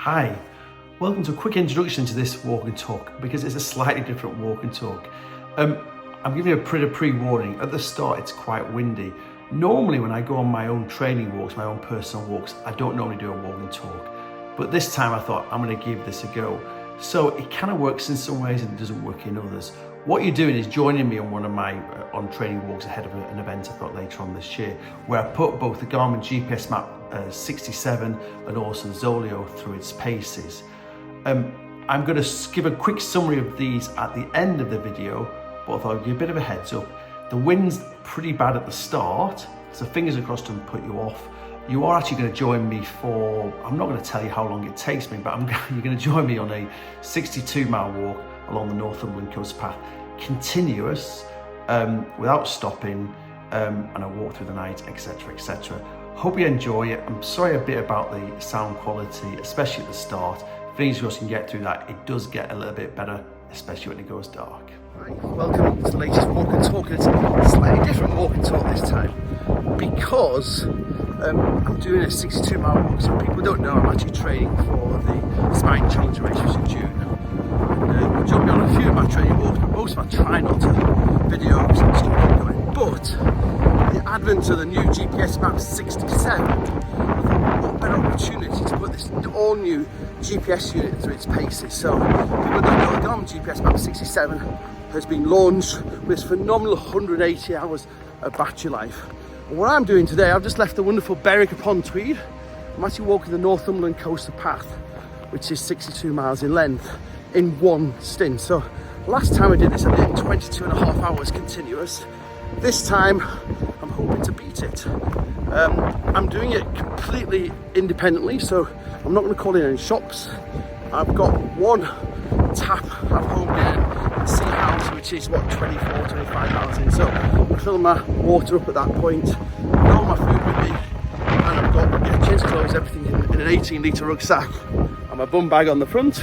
Hi, welcome to a quick introduction to this walk and talk because it's a slightly different walk and talk. I'm giving you a pretty pre-warning. At the start it's quite windy. Normally when I go on my own training walks, my own personal walks, I don't normally do a walk and talk. But this time I thought I'm going to give this a go. So it kind of works in some ways and it doesn't work in others. What you're doing is joining me on one of my on training walks ahead of an event I've got later on this year, where I put both the Garmin GPSMAP 67 and also the Zoleo through its paces. I'm going to give a quick summary of these at the end of the video, but I'll give you a bit of a heads up. The wind's pretty bad at the start, so fingers crossed doesn't put you off. You are actually going to join me for, I'm not going to tell you how long it takes me, but you're going to join me on a 62-mile walk along the Northumberland Coast Path, continuous, without stopping, and I walk through the night, etc, etc. Hope you enjoy it. I'm sorry a bit about the sound quality, especially at the start. Fingers crossed you can get through that. It does get a little bit better, especially when it goes dark. Right, welcome to the latest walk and talk. It's a slightly different walk and talk this time because I'm doing a 62-mile walk. So people don't know I'm actually training for the Spine Challenge race, which is in June. And jumping on a few of my training walks, but most of them I try not to video because I'm just going to keep going. But the advent of the new GPSMAP 67, I thought what better opportunity to put this all new GPS unit through its paces. So people don't know the Garmin GPSMAP 67 has been launched with its phenomenal 180 hours of battery life. And what I'm doing today, I've just left the wonderful Berwick upon Tweed. I'm actually walking the Northumberland Coast Path, which is 62 miles in length, in one stint. So last time I did this, I did it in 22 and a half hours continuous. This time, I'm hoping to beat it. I'm doing it completely independently, so I'm not going to call in any shops. I've got one tap at home here in Seahouses, which is what, 24, 25 miles in. So I'm filling my water up at that point, got all my food with me, and I've got change of clothes, everything in an 18-litre rucksack, and my bum bag on the front.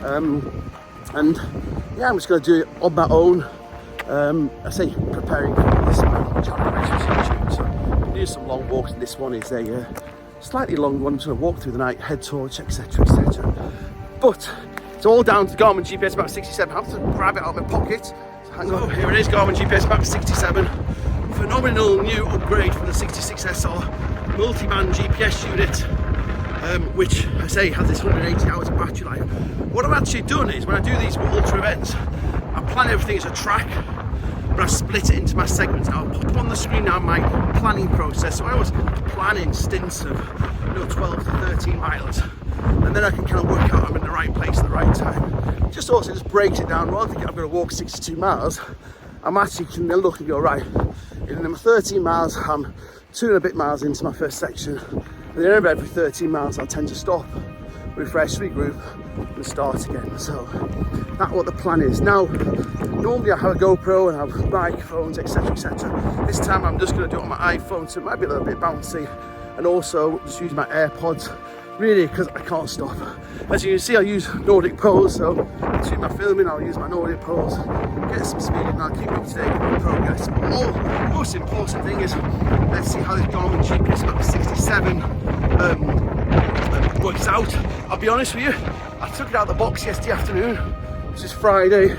And yeah, I'm just going to do it on my own. I say preparing for this challenge race in June. So I'm doing some long walks, and this one is a slightly long one. I'm just going to walk through the night, head torch, etc, etc. But it's all down to Garmin GPSMAP 67. I have to grab it out of my pocket. So hang on, here it is, Garmin GPSMAP 67. Phenomenal new upgrade from the 66SR multi-band GPS unit, which I say has this 180 hours of battery life. What I've actually done is when I do these ultra events, I plan everything as a track, but I split it into my segments. I'll pop on the screen now my planning process. So I was planning stints of 12 to 13 miles, and then I can kind of work out I'm in the right place at the right time. Just also just breaks it down. Rather than I'm going to walk 62 miles, I'm actually can then look and go, right, in my 13 miles, I'm 2 and a bit miles into my first section. And then every 13 miles I'll tend to stop, refresh, regroup and start again. So that's what the plan is. Now, normally I have a GoPro and I have microphones, etc, etc. This time I'm just going to do it on my iPhone, so it might be a little bit bouncy, and also just use my AirPods, really, because I can't stop. As you can see, I use Nordic poles, so between my filming I'll use my Nordic poles, get some speed, and I'll keep up to date with my progress. But the most important thing is, let's see how this Garmin GPSMAP 67 works out. I'll be honest with you, I took it out of the box yesterday afternoon, which is Friday,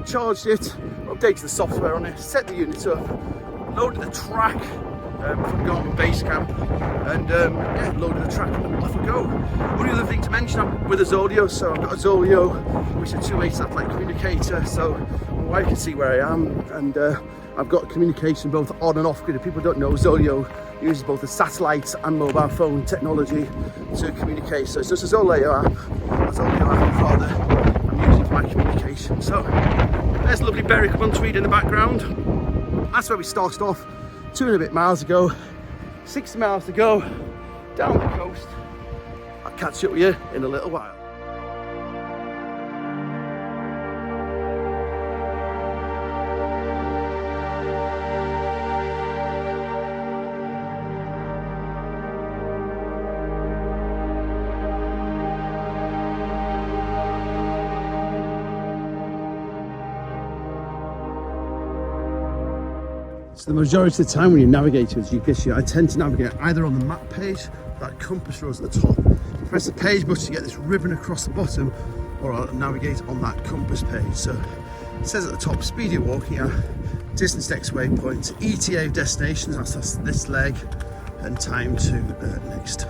charged it, updated the software on it, set the unit up, loaded the track from Garmin Basecamp, and yeah, loaded the track and off we go. Only other thing to mention, I'm with a Zoleo, so I've got a Zoleo, which is a 2-way satellite communicator, so my wife can see where I am, and I've got communication both on and off grid. If people don't know, Zoleo uses both the satellite and mobile phone technology to communicate. So it's just a Zoleo app rather I'm using for my communication. So there's lovely Berwick upon Tweed in the background. That's where we started off 2 and a bit miles ago. 60 miles to go down the coast. I'll catch up with you in a little while. So the majority of the time when you're navigating with GPS, I tend to navigate either on the map page, that compass rose at the top, Press the page button to get this ribbon across the bottom, or I'll navigate on that compass page. So it says at the top, speed you're walking at, distance next waypoint, ETA of destinations, that's this leg, and time to next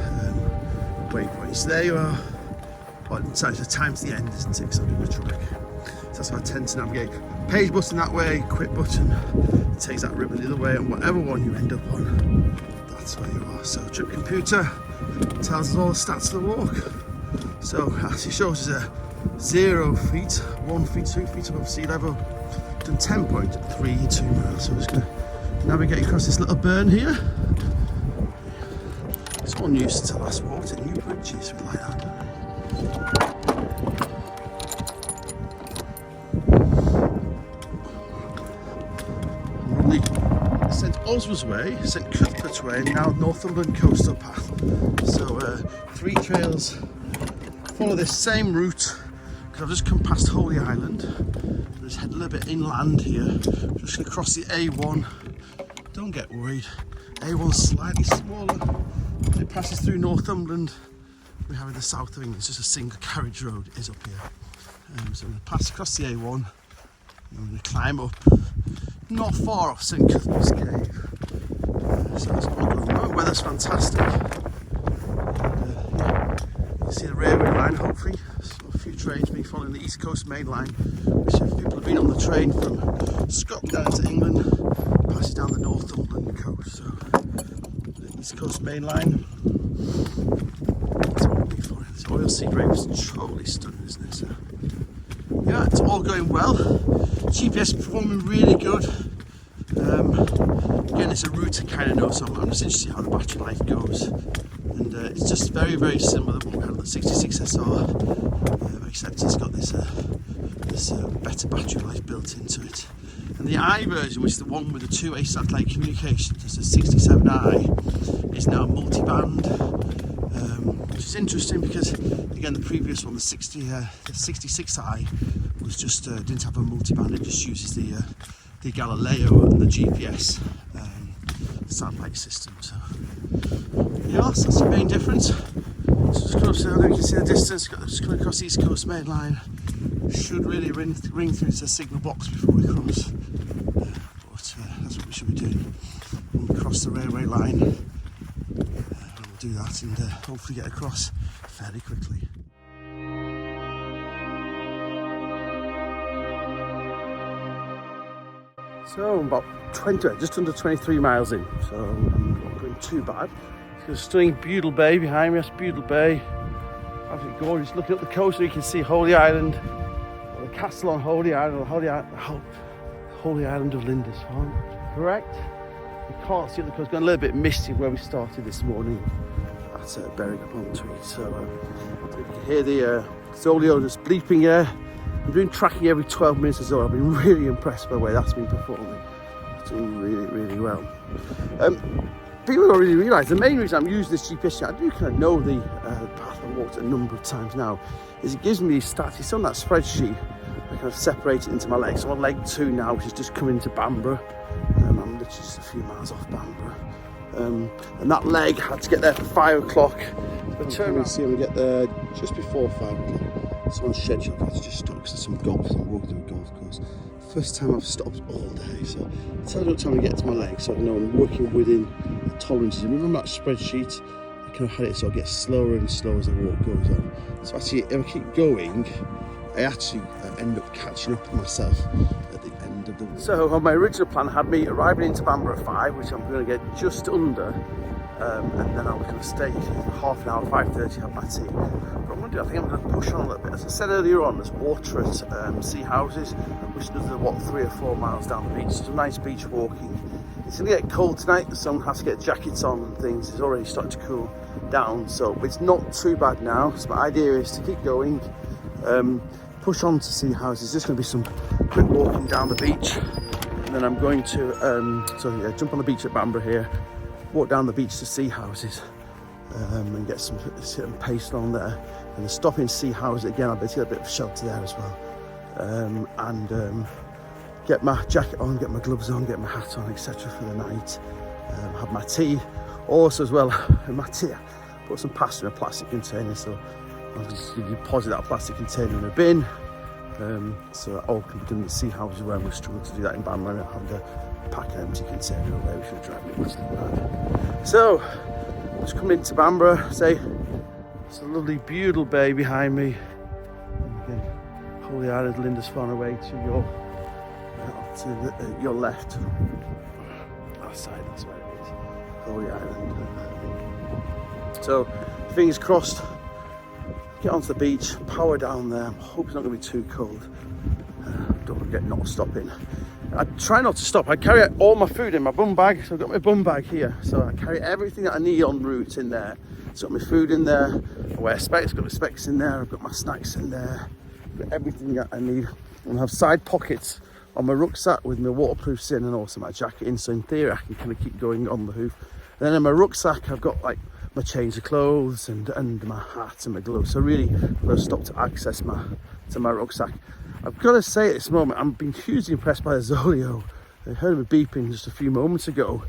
waypoint. So there you are. Well, sorry, the time to the end, isn't it? Because I'm doing a track. So that's how I tend to navigate. Page button that way, quit button takes that ribbon the other way, and whatever one you end up on, that's where you are. So trip computer tells us all the stats of the walk. So as it shows us 0 feet, 1 feet, 2 feet above sea level, done 10.32 miles. So I'm just going to navigate across this little burn here. It's all new since I last walked it. New bridges, we like that. We're on the St Oswald's Way, St Cuthbert's Way, and now Northumberland Coast Path. So 3 trails follow this same route, because I've just come past Holy Island. I'm just head a little bit inland here. Just going to cross the A1. Don't get worried, A1's slightly smaller. It passes through Northumberland. We have in the south of England, it's just a single carriage road is up here. So I'm going to pass across the A1, and I'm going to climb up, not far off St Cuthbert's Cave. So it's all going well. Weather's fantastic. You can see the railway line, hopefully. So a few trains being following the East Coast main line, which if people have been on the train from Scotland down to England, passes down the Northumberland coast. So the East Coast main line. This oil seed rape is totally stunning, isn't it? So, yeah, it's all going well. GPS performing really good. Again, it's a route I kind of know, so I'm just interested to see how the battery life goes. And it's just very, very similar to what we had on the 66SR, except it's got this better battery life built into it. And the I version, which is the one with the 2-way satellite communication, that's the 67i, is now multi-band. Which is interesting because, again, the previous one, the 66i, was just didn't have a multiband. It just uses the Galileo and the GPS satellite system. So yeah, that's the main difference. So just close there, you can see the distance. Just coming across the East Coast main line. Should really ring through to the signal box before we cross. But that's what we should be doing when we cross the railway line. Do that and hopefully get across fairly quickly. So I'm about just under 23 miles in, so I'm not going too bad. There's a stunning Budle Bay behind me. That's Budle Bay. Absolutely gorgeous. Looking up the coast, you can see Holy Island, or the castle on Holy Island, Holy Island of Lindisfarne. Correct? You can't see up the coast. Going a little bit misty where we started this morning. At Berwick upon Tweed. So you can hear the Zoleo just bleeping there. I'm doing tracking every 12 minutes or so. I've been really impressed by the way that's been performing. It's doing really, really well. People don't really realise the main reason I'm using this GPS, I do kind of know the path I've walked a number of times now, is it gives me these stats. It's on that spreadsheet. I kind of separate it into my legs. So I'm on leg 2 now, which is just coming to Bamburgh. I'm literally just a few miles off Bamburgh. And that leg had to get there for 5 o'clock. So turn around, see, we get there just before 5 o'clock. So on schedule, I had to just stop because there's some golf and walking through a golf course. First time I've stopped all day, so it tells me what time to get to my leg, so I know I'm working within the tolerances. And remember that spreadsheet, I kind of had it so I get slower and slower as the walk goes on. So actually, if I keep going, I actually end up catching up with myself at the end of the walk. So on my original plan had me arriving into Bamburgh at 5, which I'm going to get just under, and then I'm going to stay here for half an hour, 5:30, have my tea. But I'm going to do, I think I'm going to push on a little bit. As I said earlier on, there's water at Seahouses, which is another, 3 or 4 miles down the beach. It's a nice beach walking. It's going to get cold tonight, so I'm going to have to get jackets on and things. It's already starting to cool down, so it's not too bad now. So my idea is to keep going. Push on to Seahouses. There's just going to be some quick walking down the beach, and then I'm going to jump on the beach at Bamburgh here, walk down the beach to Seahouses, and get some pace on there, and then stop in Seahouses again. I'll be able to get a bit of shelter there as well, and get my jacket on, get my gloves on, get my hat on, etc. for the night. Have my tea also as well. My put some pasta in a plastic container, so I'll just deposit that plastic container in a bin. So that all can be done in the Seahouses, where we struggle to do that in Bamburgh, and have to pack an empty container away, which will drive me absolutely mad. So, just coming into Bamburgh, say, it's a lovely Budle Bay behind me. And again, Holy Island, Lindisfarne away to your left. That side, that's where it is. Holy Island. So, fingers crossed. Get onto the beach, power down there. I hope it's not going to be too cold. Don't forget not stopping. I try not to stop. I carry all my food in my bum bag. So I've got my bum bag here. So I carry everything that I need en route in there. So I've got my food in there. I wear specs, got my specs in there. I've got my snacks in there. I've got everything that I need. And I have side pockets on my rucksack with my waterproofs in and also my jacket in. So in theory, I can kind of keep going on the hoof. And then in my rucksack, I've got like my change of clothes and my hat and my gloves. So really, I've got to stop to access my rucksack. I've got to say at this moment, I'm being hugely impressed by the Zoleo. I heard it beeping just a few moments ago.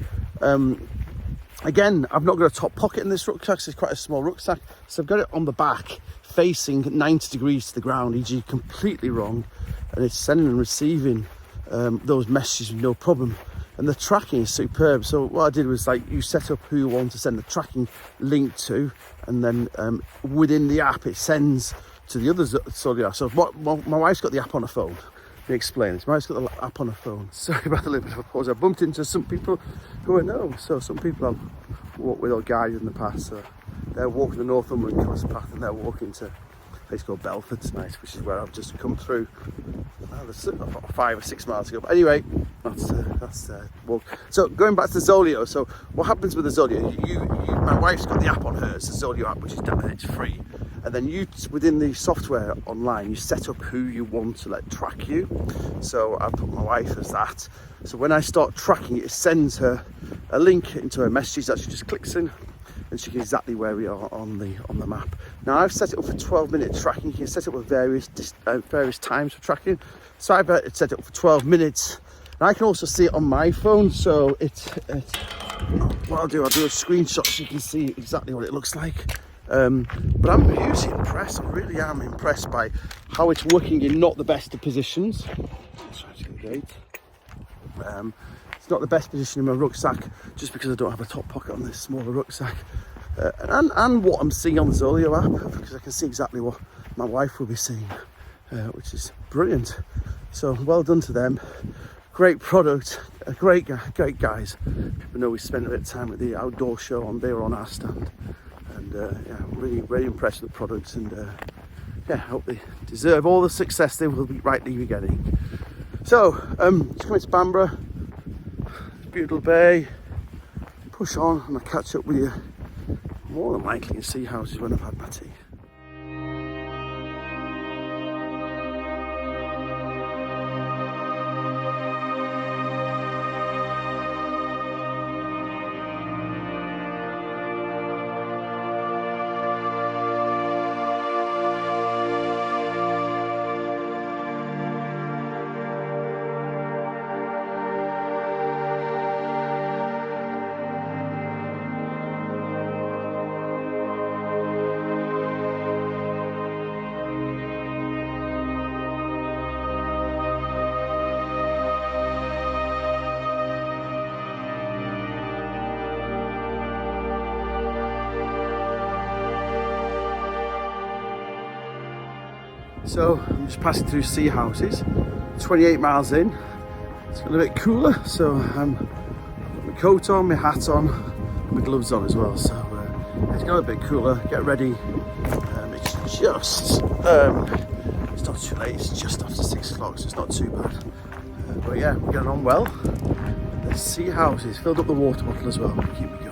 Again, I've not got a top pocket in this rucksack, so it's quite a small rucksack. So I've got it on the back, facing 90 degrees to the ground, e.g. completely wrong. And it's sending and receiving those messages with no problem. And the tracking is superb. So what I did was, like, you set up who you want to send the tracking link to, and then within the app it sends to the others. So what my wife's got the app on her phone. Let me explain this. My wife's got the app on her phone. Sorry about the little bit of a pause. I bumped into some people who I know. So some people I've walked with or guided in the past. So they're walking the Northumberland Coast Path, and they're walking to a place called Belford tonight, which is where I've just come through. There's 5 or 6 miles ago. But anyway, that's walk. So going back to the Zoleo. So what happens with the Zoleo? My wife's got the app on hers, the Zoleo app, which is down there, it's free. And then you, within the software online, you set up who you want to let track you. So I put my wife as that. So when I start tracking it, it sends her a link into her messages that she just clicks in, and she can exactly where we are on the map. Now I've set it up for 12-minute tracking. You can set it up with various times for tracking. So I've set it up for 12 minutes. And I can also see it on my phone. So what I'll do a screenshot so you can see exactly what it looks like. But I'm hugely impressed. I really am impressed by how it's working in not the best of positions. It's not the best position in my rucksack, just because I don't have a top pocket on this smaller rucksack. And what I'm seeing on the Zoleo app, because I can see exactly what my wife will be seeing, which is brilliant. So well done to them. Great product, great guys. People know we spent a bit of time at the outdoor show, they were on our stand. And yeah, I'm really, really impressed with the products, and yeah, I hope they deserve all the success they will be rightly be getting. So, just coming to Bamburgh, Budle Bay, push on, and I'll catch up with you more than likely in Seahouses when I've had my tea. So I'm just passing through Seahouses, 28 miles in. It's got a bit cooler, so I've got my coat on, my hat on, and my gloves on as well. So it's got a bit cooler. Get ready. It's not too late. It's just after 6 o'clock, so it's not too bad. But yeah, we're getting on well. The Seahouses filled up the water bottle as well. Keep me going.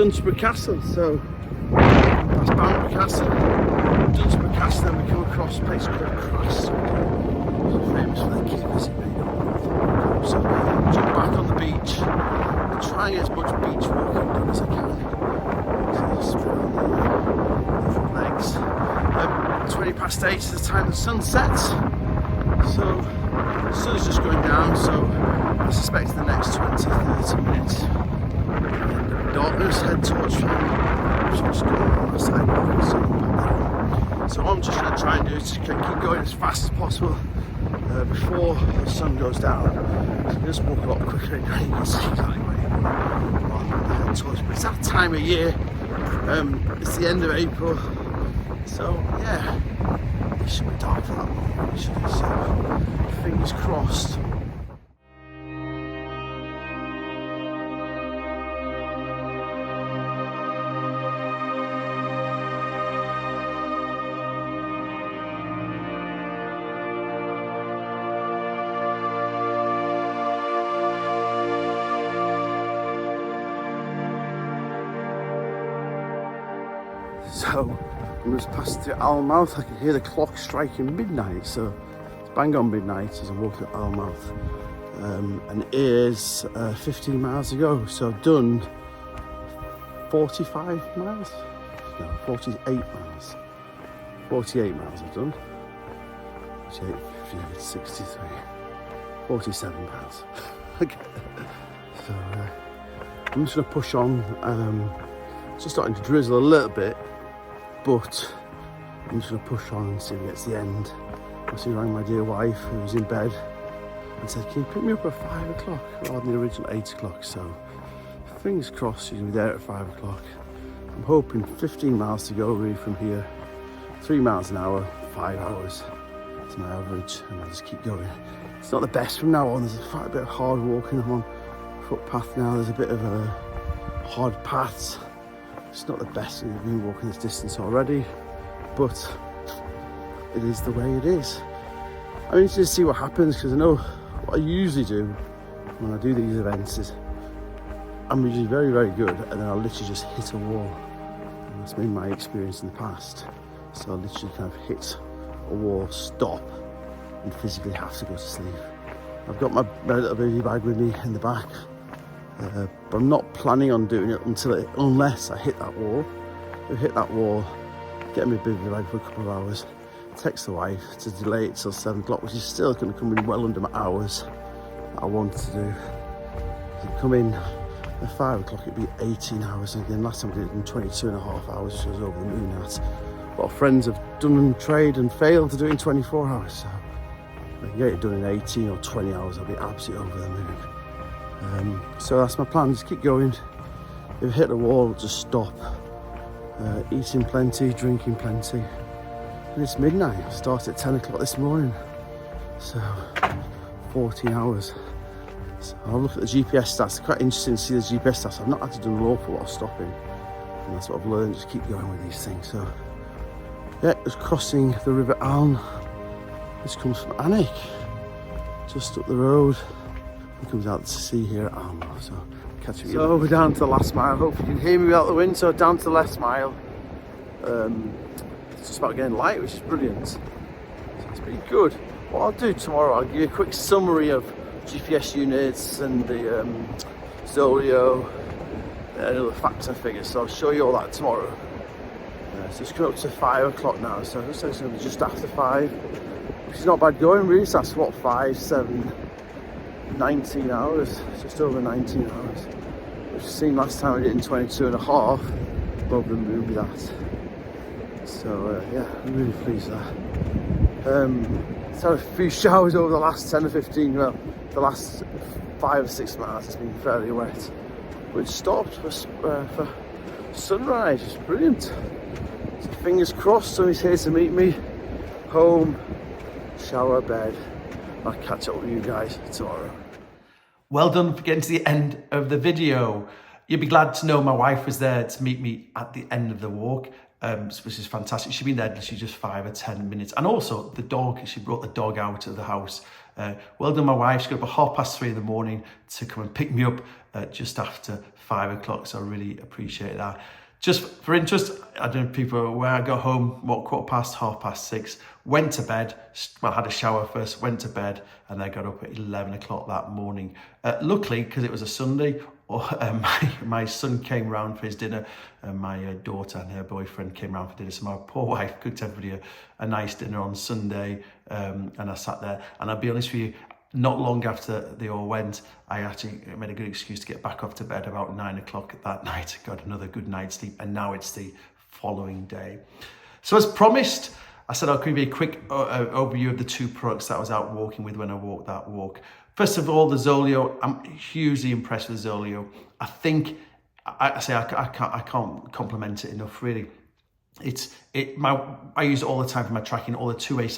Dunstanburgh Castle. So that's Bamburgh Castle, Dunstanburgh Castle, then we come across a place called Cresswell, famous for their keepers in Northumberland. So jump back on the beach, try and get as much beach walking done as I can. So spread on the front legs. 20 past 8 is the time the sun sets. So the sun is just going down, so I suspect in the next 20-30 minutes darkness, head towards just going on the sidewalk. So what I'm just going to try and do is keep going as fast as possible before the sun goes down. So I just walk a lot quicker and you can see exactly where you're on the head towards. But it's that time of year, it's the end of April, so yeah, it should be dark for that long, actually, so fingers crossed. So I'm just passing through Alnmouth. I can hear the clock striking midnight, so it's bang on midnight as I'm walking at Alnmouth. And it is 15 miles to go, so I've done 45 miles? No, 48 miles. 48 miles I've done. 48, 58, 63, 47 miles. Okay. So I'm just going to push on. It's just starting to drizzle a little bit, but I'm just going to push on and see if it gets to the end. I see rang my dear wife, who was in bed, and said, can you pick me up at 5 o'clock rather than the original 8 o'clock? So fingers crossed she's going to be there at 5 o'clock. I'm hoping 15 miles to go really from here, 3 miles an hour, 5 hours is my average, and I'll just keep going. It's not the best from now on. There's quite a bit of hard walking. I'm on footpath now. There's a bit of a hard paths. It's not the best. We've been walking this distance already, but it is the way it is. I need to see what happens, because I know what I usually do when I do these events is I'm usually very, very good, and then I'll literally just hit a wall. And that's been my experience in the past. So I'll literally kind of hit a wall, stop, and physically have to go to sleep. I've got my little baby bag with me in the back, but I'm not planning on doing it unless I hit that wall. If I hit that wall, get my baby bag for a couple of hours, text the wife to delay it till 7 o'clock, which is still going to come in well under my hours that I want to do. If I come in at 5 o'clock, it'd be 18 hours. And again, last time I did it in 22 and a half hours, which I was over the moon at. A lot of friends have done and tried and failed to do it in 24 hours. So if I can get it done in 18 or 20 hours, I'll be absolutely over the moon. So that's my plan, just keep going. If I hit the wall, just stop. Eating plenty, drinking plenty. And it's midnight. I started at 10 o'clock this morning. So 14 hours. So I'll look at the GPS stats. It's quite interesting to see the GPS stats. I've not had to do an awful lot of stopping. And that's what I've learned, just keep going with these things. So yeah, just crossing the River Aln. This comes from Alnmouth, just up the road. It comes out to sea here at Alnmouth, so catch you. So we're down to the last mile. Hope you can hear me without the wind. So down to the last mile. It's just about getting light, which is brilliant. So it's pretty good. What I'll do tomorrow, I'll give you a quick summary of GPS units and the Zoleo and other facts and figures. So I'll show you all that tomorrow. So it's coming up to 5 o'clock now. So it looks like it's going to be just after 5, which is not bad going really. So that's what, 5, 7, 19 hours, just over 19 hours, which I've seen last time I did it in 22 and a half, above the moon with that. So yeah, I'm really pleased with that. It's had a few showers over the last 10 or 15, well, the last 5 or 6 miles. It's been fairly wet, which stopped for sunrise. It's brilliant. So fingers crossed, somebody's here to meet me home, shower, bed. I'll catch up with you guys tomorrow. Well done for getting to the end of the video. You'll be glad to know my wife was there to meet me at the end of the walk. which is fantastic. She'd been there literally just 5 or 10 minutes. And also the dog, she brought the dog out of the house. Well done, my wife. She got up at 3:30 in the morning to come and pick me up just after 5 o'clock. So I really appreciate that. Just for interest, I don't know if people are aware, I got home, 6:15, went to bed, well, had a shower first, went to bed, and then got up at 11 o'clock that morning. Luckily, because it was a Sunday, my son came round for his dinner, and my daughter and her boyfriend came round for dinner. So my poor wife cooked everybody a nice dinner on Sunday, and I sat there. And I'll be honest with you, not long after they all went, I actually made a good excuse to get back off to bed about 9 o'clock that night. Got another good night's sleep, and now it's the following day. So as promised, I said I'll give you a quick overview of the 2 products that I was out walking with when I walked that walk. First of all, the Zoleo. I'm hugely impressed with the Zoleo. I think I can't compliment it enough, really. I use it all the time for my tracking, all the two-way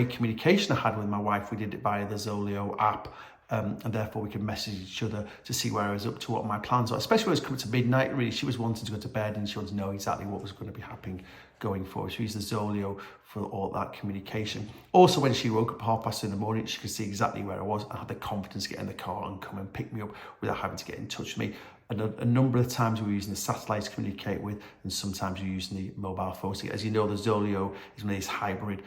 communication I had with my wife. We did it via the Zoleo app, and therefore we could message each other to see where I was up to, what my plans are. Especially when it was coming to midnight, really, she was wanting to go to bed and she wanted to know exactly what was going to be happening going forward. So we used the Zoleo for all that communication. Also, when she woke up at 3:30 in the morning, she could see exactly where I was and had the confidence to get in the car and come and pick me up without having to get in touch with me. And a number of times we were using the satellites to communicate with, and sometimes we're using the mobile phone signal. As you know, the Zoleo is one of these hybrid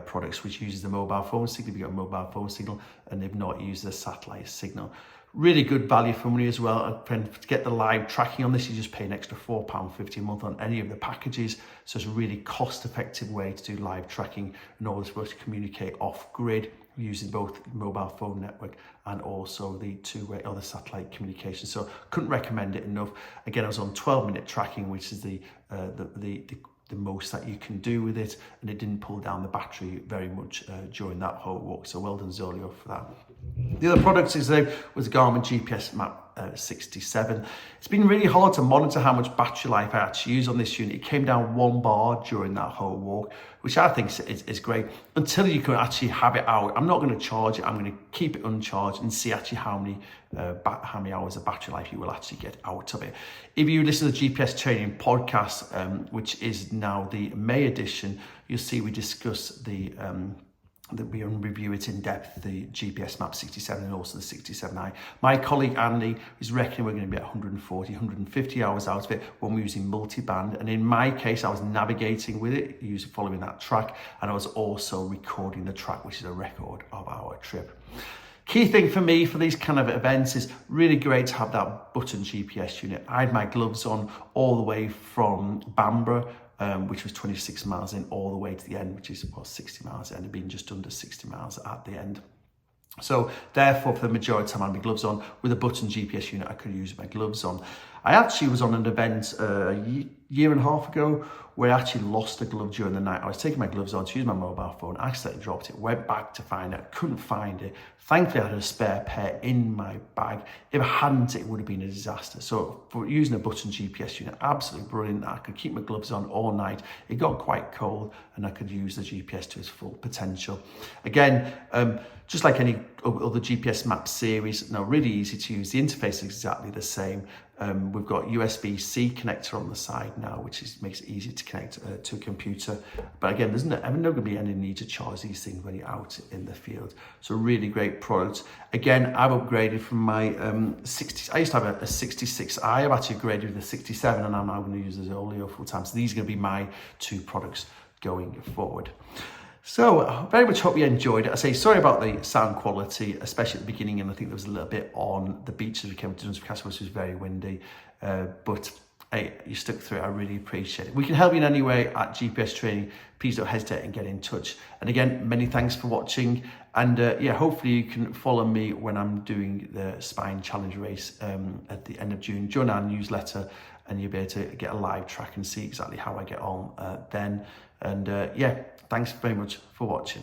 products which uses the mobile phone signal. If you've got a mobile phone signal, and if not, use the satellite signal. Really good value for money as well. And to get the live tracking on this, you just pay an extra £4.50 a month on any of the packages. So it's a really cost-effective way to do live tracking in order for us to communicate off-grid using both mobile phone network and also the two-way or the satellite communication. So couldn't recommend it enough. Again, I was on 12-minute tracking, which is the most that you can do with it, and it didn't pull down the battery very much during that whole walk. So well done, Zoleo, for that. The other product was the Garmin GPSMAP 67. It's been really hard to monitor how much battery life I actually use on this unit. It came down 1 bar during that whole walk, which I think is great, until you can actually have it out. I'm not going to charge it. I'm going to keep it uncharged and see actually how many hours of battery life you will actually get out of it. If you listen to the GPS Training podcast, which is now the May edition, you'll see we discuss that we review it in depth, the GPSMAP 67 and also the 67i. My colleague Andy is reckoning we're going to be at 140, 150 hours out of it when we're using multiband. And in my case, I was navigating with it, following that track, and I was also recording the track, which is a record of our trip. Key thing for me for these kind of events is really great to have that button GPS unit. I had my gloves on all the way from Bamburgh, which was 26 miles in, all the way to the end, which is 60 miles, and it being just under 60 miles at the end. So therefore, for the majority of the time, I had my gloves on. With a button GPS unit, I could use my gloves on. I actually was on an event a year and a half ago where I actually lost a glove during the night. I was taking my gloves on to use my mobile phone, accidentally dropped it, went back to find it, couldn't find it. Thankfully, I had a spare pair in my bag. If I hadn't, it would have been a disaster. So for using a button GPS unit, absolutely brilliant. I could keep my gloves on all night. It got quite cold and I could use the GPS to its full potential. Again, just like any other GPSMAP series, now really easy to use. The interface is exactly the same. We've got USB-C connector on the side now, which makes it easy to connect to a computer. But again, there's not going to be any need to charge these things when you're out in the field. So really great product. Again, I've upgraded from my 60. I used to have a 66i. I've actually upgraded with the 67, and I'm now going to use the Zoleo full time. So these are going to be my 2 products going forward. So I very much hope you enjoyed it. I say sorry about the sound quality, especially at the beginning, and I think there was a little bit on the beach as we came to Dunstanburgh Castle, which was very windy, but hey, you stuck through it. I really appreciate it. We can help you in any way at GPS Training. Please don't hesitate and get in touch. And again, many thanks for watching, and yeah, hopefully you can follow me when I'm doing the Spine Challenge race at the end of June. Join our newsletter and you'll be able to get a live track and see exactly how I get on then. And yeah, thanks very much for watching.